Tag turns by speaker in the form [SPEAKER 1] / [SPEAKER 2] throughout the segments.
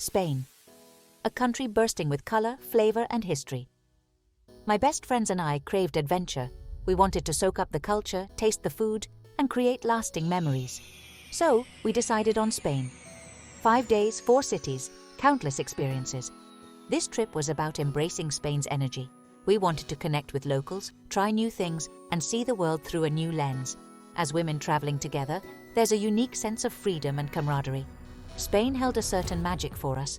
[SPEAKER 1] Spain. A country bursting with color, flavor, and history. My best friends and I craved adventure. We wanted to soak up the culture, taste the food, and create lasting memories. So, we decided on Spain. 5 days, 4 cities, countless experiences. This trip was about embracing Spain's energy. We wanted to connect with locals, try new things, and see the world through a new lens. As women traveling together, there's a unique sense of freedom and camaraderie. Spain held a certain magic for us.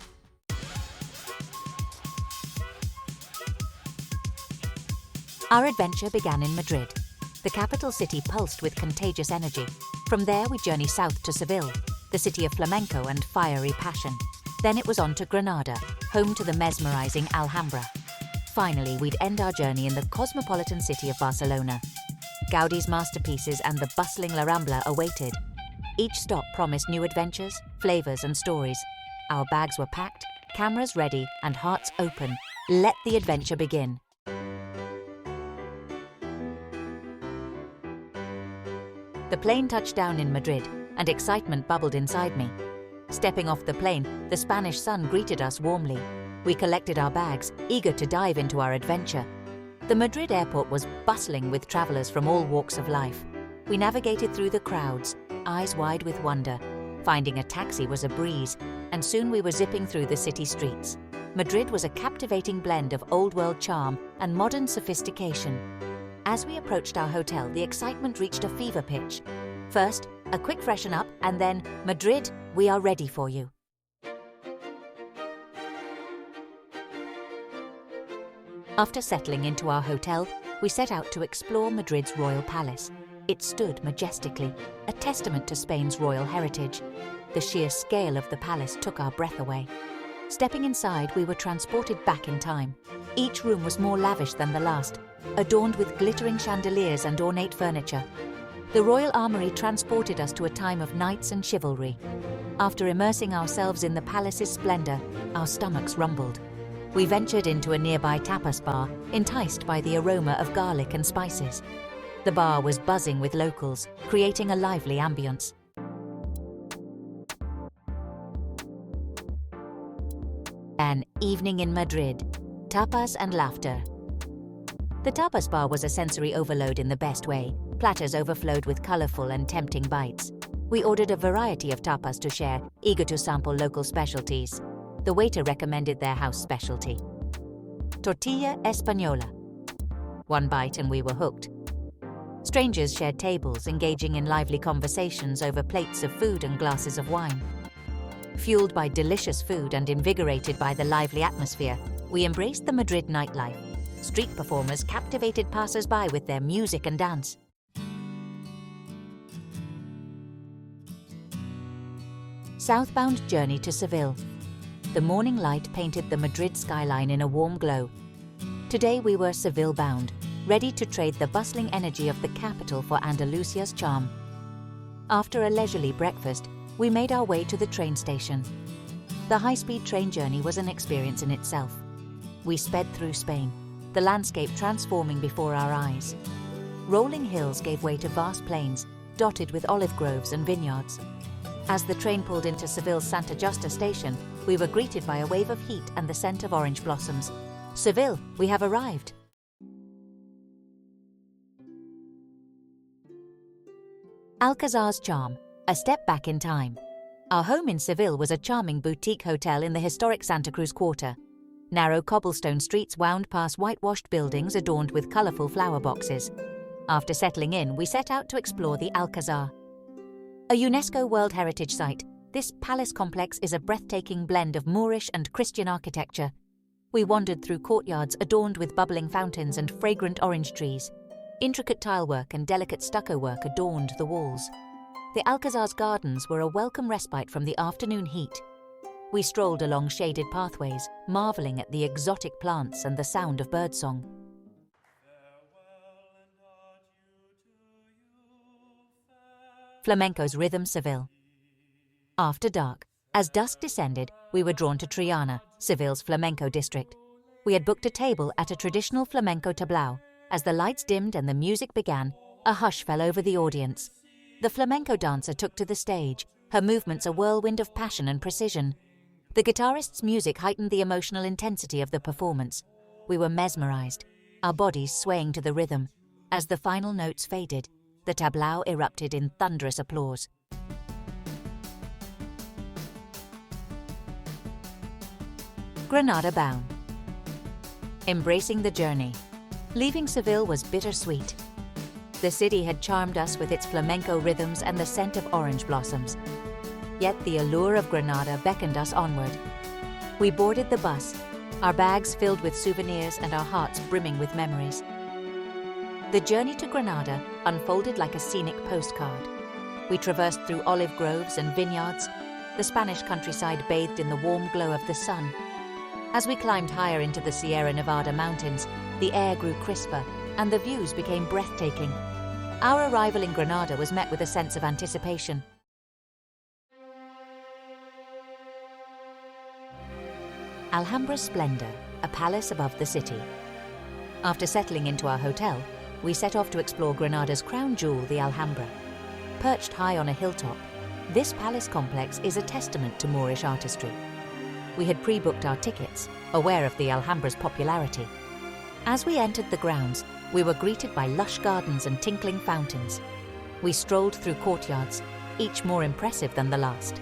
[SPEAKER 1] Our adventure began in Madrid. The capital city pulsed with contagious energy. From there, we journeyed south to Seville, the city of flamenco and fiery passion. Then it was on to Granada, home to the mesmerizing Alhambra. Finally, we'd end our journey in the cosmopolitan city of Barcelona. Gaudi's masterpieces and the bustling Rambla awaited. Each stop promised new adventures, flavors, and stories. Our bags were packed, cameras ready, and hearts open. Let the adventure begin. The plane touched down in Madrid, and excitement bubbled inside me. Stepping off the plane, the Spanish sun greeted us warmly. We collected our bags, eager to dive into our adventure. The Madrid airport was bustling with travelers from all walks of life. We navigated through the crowds, eyes wide with wonder. Finding a taxi was a breeze, and soon we were zipping through the city streets. Madrid was a captivating blend of old-world charm and modern sophistication. As we approached our hotel, the excitement reached a fever pitch. First, a quick freshen up, and then, Madrid, we are ready for you. After settling into our hotel, we set out to explore Madrid's royal palace. It stood majestically, a testament to Spain's royal heritage. The sheer scale of the palace took our breath away. Stepping inside, we were transported back in time. Each room was more lavish than the last, adorned with glittering chandeliers and ornate furniture. The royal armory transported us to a time of knights and chivalry. After immersing ourselves in the palace's splendor, our stomachs rumbled. We ventured into a nearby tapas bar, enticed by the aroma of garlic and spices. The bar was buzzing with locals, creating a lively ambience. An evening in Madrid, tapas and laughter. The tapas bar was a sensory overload in the best way. Platters overflowed with colorful and tempting bites. We ordered a variety of tapas to share, eager to sample local specialties. The waiter recommended their house specialty, tortilla española. One bite and we were hooked. Strangers shared tables, engaging in lively conversations over plates of food and glasses of wine. Fueled by delicious food and invigorated by the lively atmosphere, we embraced the Madrid nightlife. Street performers captivated passers-by with their music and dance. Southbound journey to Seville. The morning light painted the Madrid skyline in a warm glow. Today we were Seville-bound, ready to trade the bustling energy of the capital for Andalusia's charm. After a leisurely breakfast, we made our way to the train station. The high-speed train journey was an experience in itself. We sped through Spain, the landscape transforming before our eyes. Rolling hills gave way to vast plains, dotted with olive groves and vineyards. As the train pulled into Seville's Santa Justa station, we were greeted by a wave of heat and the scent of orange blossoms. Seville, we have arrived. Alcazar's charm, a step back in time. Our home in Seville was a charming boutique hotel in the historic Santa Cruz quarter. Narrow cobblestone streets wound past whitewashed buildings adorned with colorful flower boxes. After settling in, we set out to explore the Alcazar. A UNESCO World Heritage Site, this palace complex is a breathtaking blend of Moorish and Christian architecture. We wandered through courtyards adorned with bubbling fountains and fragrant orange trees. Intricate tilework and delicate stucco work adorned the walls. The Alcazar's gardens were a welcome respite from the afternoon heat. We strolled along shaded pathways, marveling at the exotic plants and the sound of birdsong. Flamenco's rhythm, Seville. After dark, as dusk descended, we were drawn to Triana, Seville's flamenco district. We had booked a table at a traditional flamenco tablao. As the lights dimmed and the music began, a hush fell over the audience. The flamenco dancer took to the stage, her movements a whirlwind of passion and precision. The guitarist's music heightened the emotional intensity of the performance. We were mesmerized, our bodies swaying to the rhythm. As the final notes faded, the tableau erupted in thunderous applause. Granada bound. Embracing the journey. Leaving Seville was bittersweet. The city had charmed us with its flamenco rhythms and the scent of orange blossoms. Yet the allure of Granada beckoned us onward. We boarded the bus, our bags filled with souvenirs and our hearts brimming with memories. The journey to Granada unfolded like a scenic postcard. We traversed through olive groves and vineyards, the Spanish countryside bathed in the warm glow of the sun. As we climbed higher into the Sierra Nevada mountains, the air grew crisper and the views became breathtaking. Our arrival in Granada was met with a sense of anticipation. Alhambra's splendor, a palace above the city. After settling into our hotel, we set off to explore Granada's crown jewel, the Alhambra. Perched high on a hilltop, this palace complex is a testament to Moorish artistry. We had pre-booked our tickets, aware of the Alhambra's popularity. As we entered the grounds, we were greeted by lush gardens and tinkling fountains. We strolled through courtyards, each more impressive than the last.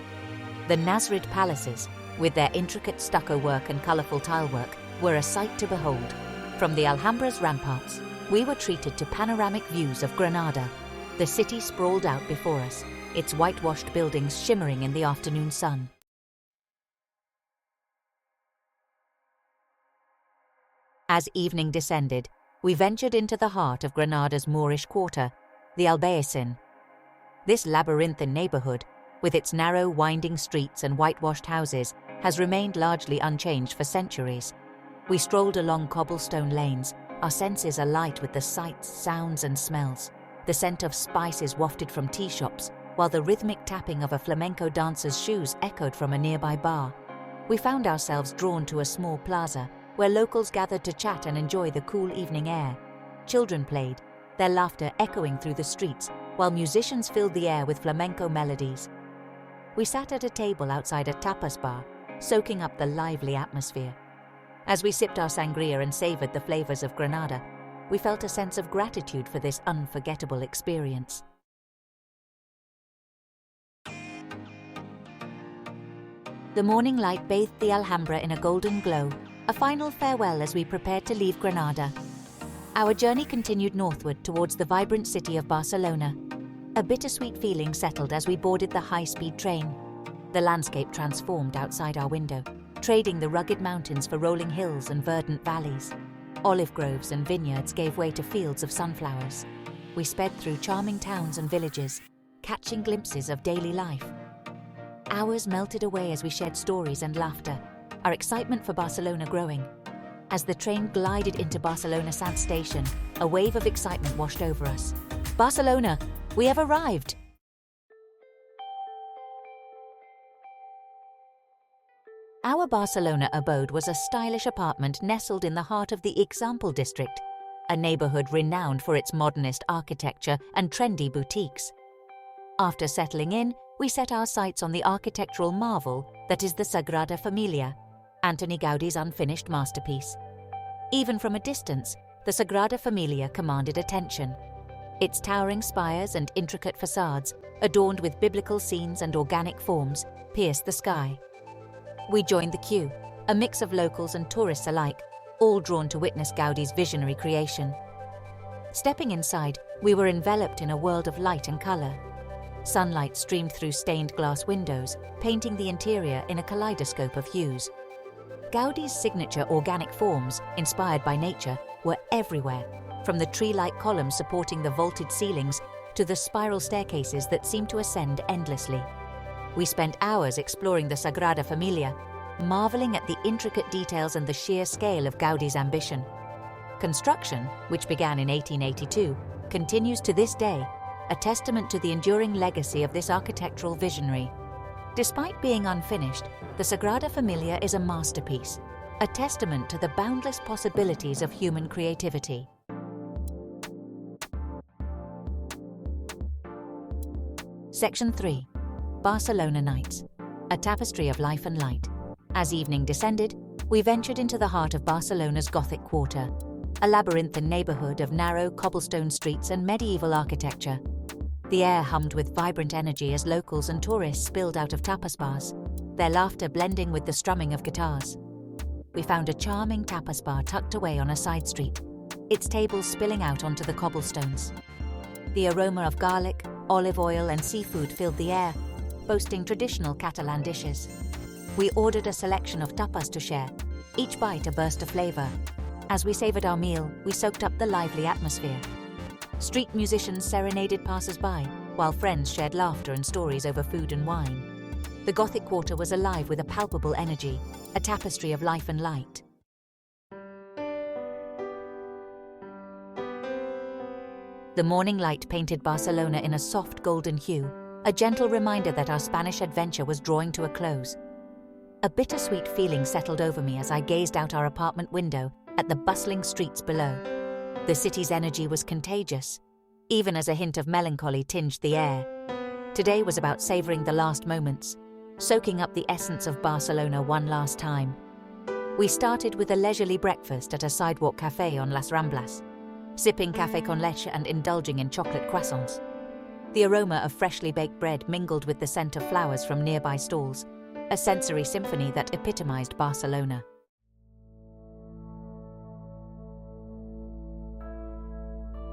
[SPEAKER 1] The Nasrid palaces, with their intricate stucco work and colourful tilework, were a sight to behold. From the Alhambra's ramparts, we were treated to panoramic views of Granada. The city sprawled out before us, its whitewashed buildings shimmering in the afternoon sun. As evening descended, we ventured into the heart of Granada's Moorish quarter, the Albaicín. This labyrinthine neighbourhood, with its narrow, winding streets and whitewashed houses, has remained largely unchanged for centuries. We strolled along cobblestone lanes, our senses alight with the sights, sounds and smells. The scent of spices wafted from tea shops, while the rhythmic tapping of a flamenco dancer's shoes echoed from a nearby bar. We found ourselves drawn to a small plaza, where locals gathered to chat and enjoy the cool evening air. Children played, their laughter echoing through the streets, while musicians filled the air with flamenco melodies. We sat at a table outside a tapas bar, soaking up the lively atmosphere. As we sipped our sangria and savoured the flavours of Granada, we felt a sense of gratitude for this unforgettable experience. The morning light bathed the Alhambra in a golden glow, a final farewell as we prepared to leave Granada. Our journey continued northward towards the vibrant city of Barcelona. A bittersweet feeling settled as we boarded the high-speed train. The landscape transformed outside our window, trading the rugged mountains for rolling hills and verdant valleys. Olive groves and vineyards gave way to fields of sunflowers. We sped through charming towns and villages, catching glimpses of daily life. Hours melted away as we shared stories and laughter, our excitement for Barcelona growing. As the train glided into Barcelona Sand Station, a wave of excitement washed over us. Barcelona, we have arrived! Our Barcelona abode was a stylish apartment nestled in the heart of the Example district, a neighbourhood renowned for its modernist architecture and trendy boutiques. After settling in, we set our sights on the architectural marvel that is the Sagrada Familia, Antoni Gaudi's unfinished masterpiece. Even from a distance, the Sagrada Familia commanded attention. Its towering spires and intricate facades, adorned with biblical scenes and organic forms, pierced the sky. We joined the queue, a mix of locals and tourists alike, all drawn to witness Gaudi's visionary creation. Stepping inside, we were enveloped in a world of light and colour. Sunlight streamed through stained glass windows, painting the interior in a kaleidoscope of hues. Gaudi's signature organic forms, inspired by nature, were everywhere, from the tree-like columns supporting the vaulted ceilings to the spiral staircases that seemed to ascend endlessly. We spent hours exploring the Sagrada Familia, marveling at the intricate details and the sheer scale of Gaudi's ambition. Construction, which began in 1882, continues to this day, a testament to the enduring legacy of this architectural visionary. Despite being unfinished, the Sagrada Familia is a masterpiece, a testament to the boundless possibilities of human creativity. Section 3. Barcelona Nights, a tapestry of life and light. As evening descended, we ventured into the heart of Barcelona's Gothic quarter, a labyrinthine neighborhood of narrow cobblestone streets and medieval architecture. The air hummed with vibrant energy as locals and tourists spilled out of tapas bars, their laughter blending with the strumming of guitars. We found a charming tapas bar tucked away on a side street, its tables spilling out onto the cobblestones. The aroma of garlic, olive oil and seafood filled the air, boasting traditional Catalan dishes. We ordered a selection of tapas to share, each bite a burst of flavor. As we savored our meal, we soaked up the lively atmosphere. Street musicians serenaded passers-by, while friends shared laughter and stories over food and wine. The Gothic quarter was alive with a palpable energy, a tapestry of life and light. The morning light painted Barcelona in a soft golden hue, a gentle reminder that our Spanish adventure was drawing to a close. A bittersweet feeling settled over me as I gazed out our apartment window at the bustling streets below. The city's energy was contagious, even as a hint of melancholy tinged the air. Today was about savoring the last moments, soaking up the essence of Barcelona one last time. We started with a leisurely breakfast at a sidewalk cafe on Las Ramblas, sipping café con leche and indulging in chocolate croissants. The aroma of freshly baked bread mingled with the scent of flowers from nearby stalls, a sensory symphony that epitomized Barcelona.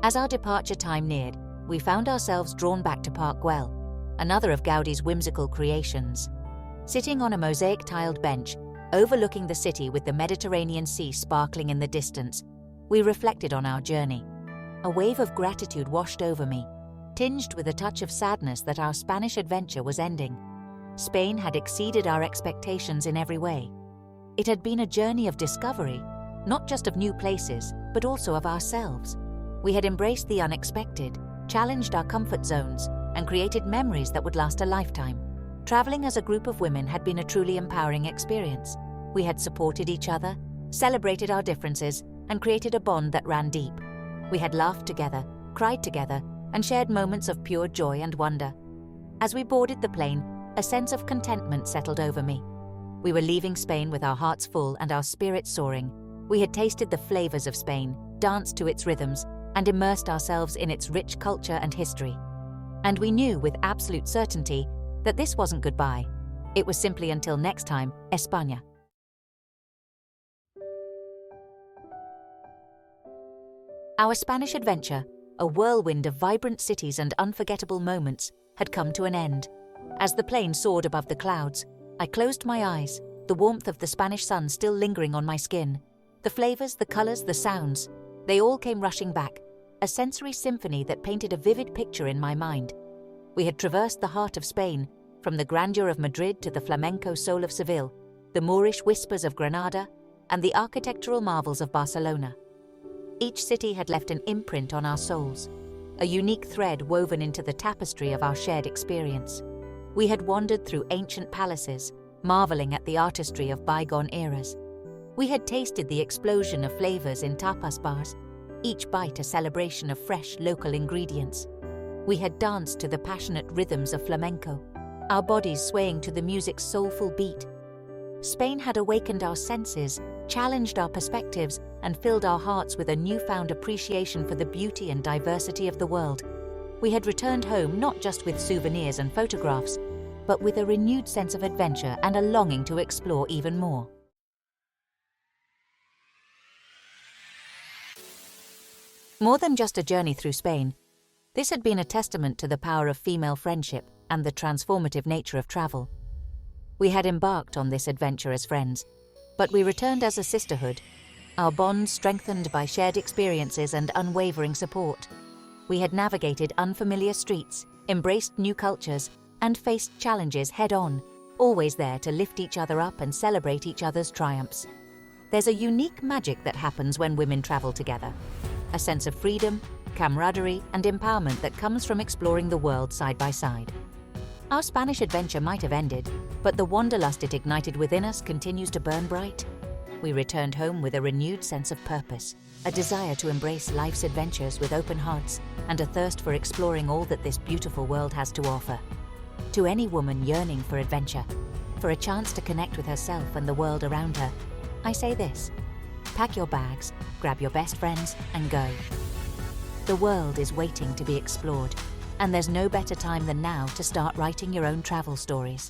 [SPEAKER 1] As our departure time neared, we found ourselves drawn back to Park Güell, another of Gaudi's whimsical creations. Sitting on a mosaic-tiled bench, overlooking the city with the Mediterranean Sea sparkling in the distance, we reflected on our journey. A wave of gratitude washed over me, tinged with a touch of sadness that our Spanish adventure was ending. Spain had exceeded our expectations in every way. It had been a journey of discovery, not just of new places, but also of ourselves. We had embraced the unexpected, challenged our comfort zones, and created memories that would last a lifetime. Traveling as a group of women had been a truly empowering experience. We had supported each other, celebrated our differences, and created a bond that ran deep. We had laughed together, cried together, and shared moments of pure joy and wonder. As we boarded the plane, a sense of contentment settled over me. We were leaving Spain with our hearts full and our spirits soaring. We had tasted the flavors of Spain, danced to its rhythms, and immersed ourselves in its rich culture and history. And we knew with absolute certainty that this wasn't goodbye. It was simply until next time, España. Our Spanish adventure, a whirlwind of vibrant cities and unforgettable moments, had come to an end. As the plane soared above the clouds, I closed my eyes, the warmth of the Spanish sun still lingering on my skin. The flavors, the colors, the sounds, they all came rushing back, a sensory symphony that painted a vivid picture in my mind. We had traversed the heart of Spain, from the grandeur of Madrid to the flamenco soul of Seville, the Moorish whispers of Granada, and the architectural marvels of Barcelona. Each city had left an imprint on our souls, a unique thread woven into the tapestry of our shared experience. We had wandered through ancient palaces, marveling at the artistry of bygone eras. We had tasted the explosion of flavors in tapas bars, each bite a celebration of fresh local ingredients. We had danced to the passionate rhythms of flamenco, our bodies swaying to the music's soulful beat. Spain had awakened our senses, challenged our perspectives, and filled our hearts with a newfound appreciation for the beauty and diversity of the world. We had returned home not just with souvenirs and photographs, but with a renewed sense of adventure and a longing to explore even more. More than just a journey through Spain, this had been a testament to the power of female friendship and the transformative nature of travel. We had embarked on this adventure as friends, but we returned as a sisterhood, our bonds strengthened by shared experiences and unwavering support. We had navigated unfamiliar streets, embraced new cultures, and faced challenges head-on, always there to lift each other up and celebrate each other's triumphs. There's a unique magic that happens when women travel together, a sense of freedom, camaraderie, and empowerment that comes from exploring the world side by side. Our Spanish adventure might have ended, but the wanderlust it ignited within us continues to burn bright. We returned home with a renewed sense of purpose, a desire to embrace life's adventures with open hearts, and a thirst for exploring all that this beautiful world has to offer. To any woman yearning for adventure, For a chance to connect with herself and the world around her, I say this: pack your bags, grab your best friends, and go. The world is waiting to be explored, and there's no better time than now to start writing your own travel stories.